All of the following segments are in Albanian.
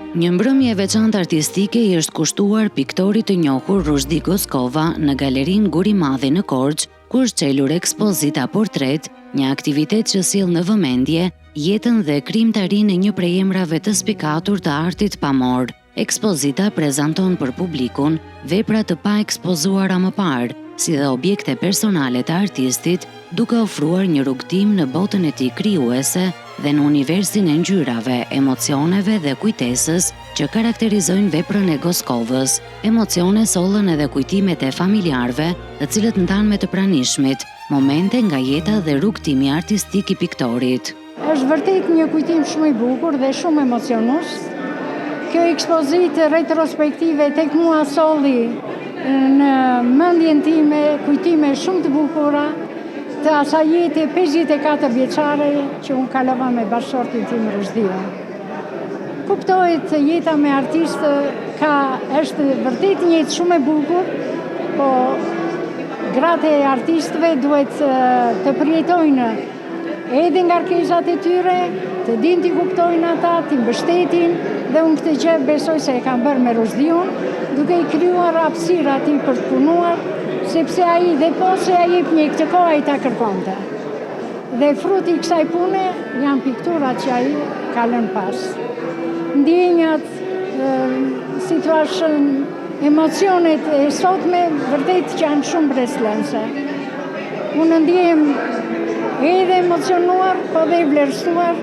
Një mbrëmje e veçantë artistike i është kushtuar piktorit të njohur Rushdi Goskova në galerinë Guri Madhi në Korçë, ku është çelur ekspozita portret, një aktivitet që sjell në vëmendje jetën dhe krijimtarinë e një prej emrave të spikatur të artit pamor. Ekspozita prezanton për publikun vepra të pa ekspozuara më parë, si dhe objekte personale të artistit, duke ofruar një rrugtim në botën e tij krijuese dhe në universin e ngjyrave, emocioneve dhe kujtesës që karakterizojnë veprën e Goskovës. Emocione sollën edhe kujtimet e familjarëve, të cilët ndan me të pranishmit, momente nga jeta dhe rrugtimi artistik i piktorit. Është vërtet një kujtim shumë i bukur dhe shumë emocionues. Kjo ekspozitë retrospektive tek mua solli në mendjen time kujtime shumë të bukura të asaj jete 54 vjeçare që unë kalova me bashkëshortin tim Rushdiun. Kuptohet jeta me artistë është vërtet një jetë shumë e bukur, po gratë e artistëve duhet të përjetojnë edhe ngarkesat e tyre, të dinë t'i kuptojnë ata, t'i mbështetin, dhe unë këtë gjë besoj se e kam bërë me Rushdiun, duke i krijuar hapësirë atij për të punuar, sepse ai dhe po se ai jep një këtë kohë ai ta kërkonte. Dhe fruti i kësaj pune janë pikturat që ai ka lënë pas. Ndjenjat, emocionet e sotme vërtet që janë shumë breslënse. Unë ndjehem edhe emocionuar, po dhe vlerësuar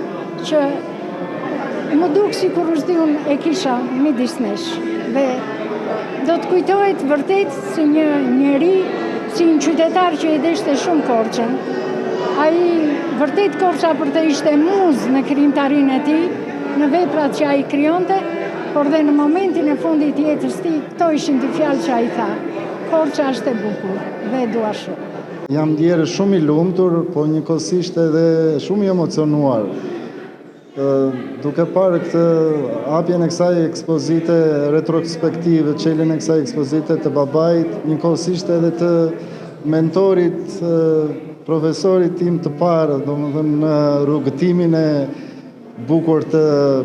që më duk si kur Rushdiun e kisha midis nesh. Dhe do të kujtohet vërtet si një njeri, si një qytetar që i deshte shumë Korçën. Ai vërtet Korça për të ishte muzë në krijimtarinë e tij, në veprat që ai krijonte, por dhe në momentin e fundit të jetës tij, këto ishin dy fjalë që ai tha. Korça është e bukur dhe e dua shumë. Jam ndjerë shumë i lumtur, po njëkohësisht edhe shumë i emocionuar. Duke parë këtë hapjen e kësaj ekspozite retrospektive, çeljen e kësaj ekspozite të babait, njëkohësisht edhe të mentorit, profesorit tim të parë, domethënë në rrugëtimin e bukur të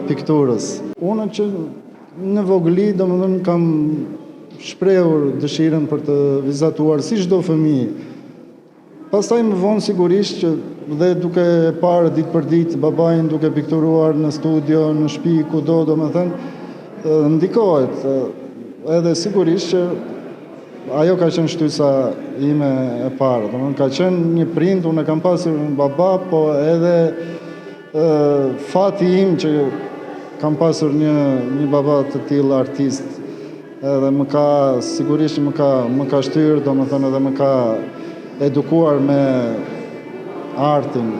pikturës. Unë që në vogëli, domethënë kam shprehur dëshirën për të vizatuar si çdo fëmijë. Pastaj më vonë sigurisht që dhe duke parë ditë për ditë babain duke pikturuar në studio, në shtëpi, kudo, domethënë ndikohet. Edhe sigurisht që ajo ka qenë shtysa ime e parë. Domethënë ka qenë një prind, unë e kam pasur një baba, po edhe fati im që kam pasur një baba të tillë artist. Edhe sigurisht më ka shtyrë, domethënë edhe më ka edukuar me artin.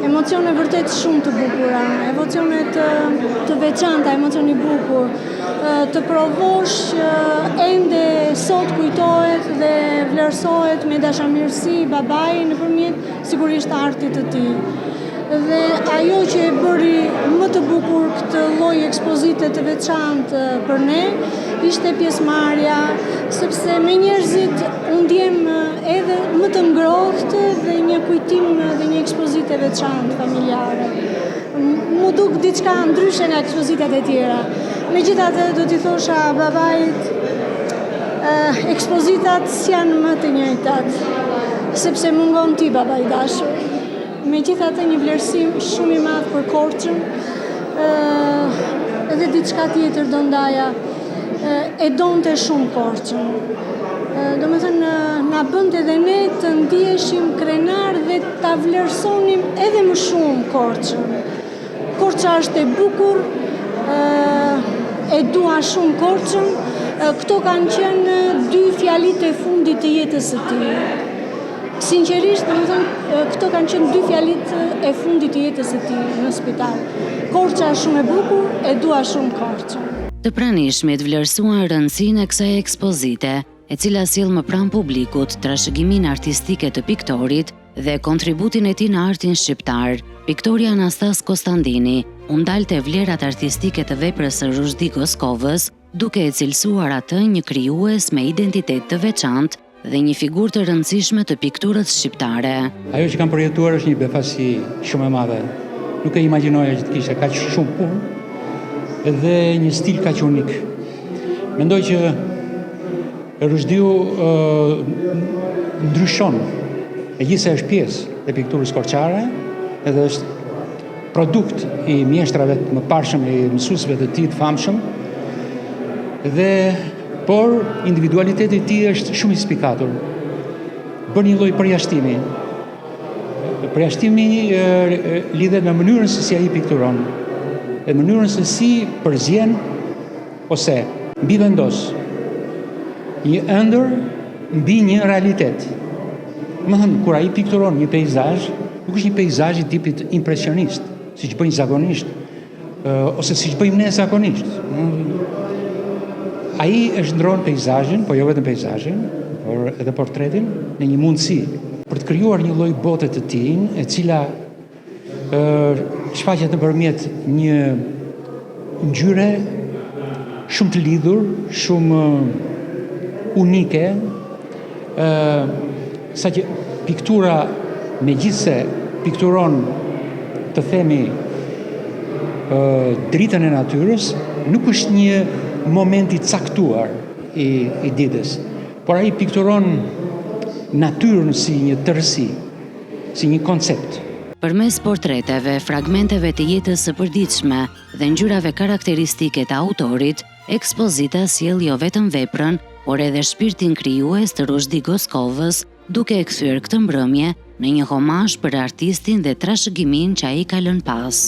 Emocione vërtet shumë të bukura, emocione të veçanta, emocioni bukur, të provosh ende sot kujtohet dhe vlerësohet me dashamirësi babai nëpërmjet sigurisht artit të tij. Dhe ajo që e bëri më të bukur këtë lloj ekspozite të veçantë për ne ishte pjesëmarrja, sepse me njerëzit unë ndjem edhe më të ngrohtë dhe një kujtim dhe një ekspozite veçantë familjare. Mu duk diçka ndryshe nga ekspozitat e tjera. Megjithatë do t'i thosha babait, ekspozitat janë më të njëjtat, sepse mungon ti baba i dashur. Megjithatë një vlerësim shumë i madh për Korçën, edhe diçka tjetër do ndaja, e donte shumë Korçën. Domethënë na bënte edhe ne të ndiheshim krenar dhe ta vlerësonim edhe më shumë Korçën. Korça është e bukur, e dua shumë Korçën. Këto kanë qenë dy fjalitë e fundit të jetës së tij. Sinqerisht, domethënë, këto kanë qenë dy fjalit e fundit të jetës së tij në spital. Korça është shumë e bukur, e dua shumë Korçën. Të pranishmit vlerësuan rëndësinë e kësaj ekspozite, e cila sjell më pranë publikut trashëgiminë artistike të piktorit dhe kontributin e tij në artin shqiptar. Piktori Anastas Konstantini u ndalte vlerat artistike të veprës së Rushdi Goskovës, duke e cilësuar atë një krijues me identitet të veçantë dhe një figurë të rëndësishme të pikturës shqiptare. Ajo që kam përjetuar është një befasi shumë e madhe. Nuk e imagjinoja që të kishte kaq shumë punë dhe një stil kaq unik. Mendoj që Rushdiu ndryshon, megjithëse është pjesë e pikturës korçare, edhe është produkt i mjeshtrave të mëparshëm e mësuesve të tij të famshëm, por individualiteti i tij është shumë i spikatur. Bën një lloj përjashtimi. Përjashtimi lidhet me mënyrën se si ai pikturon, dhe mënyrën se si përzien ose mbivendos një ëndër mbi një realitet. Domethënë, kur ai pikturon një peizazh, nuk është një peizazh i tipit impresionist, siç bëjnë zakonisht, ose siç bëjmë ne zakonisht. Ai e shndron peizazhin, po jo vetëm peizazhin, por edhe portretin në një mundësi për të krijuar një lloj bote të tij, e cila shfaqet nëpërmjet një ngjyre shumë të lidhur, shumë unike, sa që piktura, megjithse pikturon, të themi, dritën e natyrës, nuk është një moment i caktuar i ditës, por ai pikturon natyrën si një tërësi, si një koncept. Përmes portreteve, fragmenteve të jetës së përditshme dhe ngjyrave karakteristike të autorit, ekspozita sjell jo vetëm veprën, por edhe shpirtin krijues të Rushdi Goskovës, duke e kthyer këtë mbrëmje në një homazh për artistin dhe trashëgimin që ai ka lënë pas.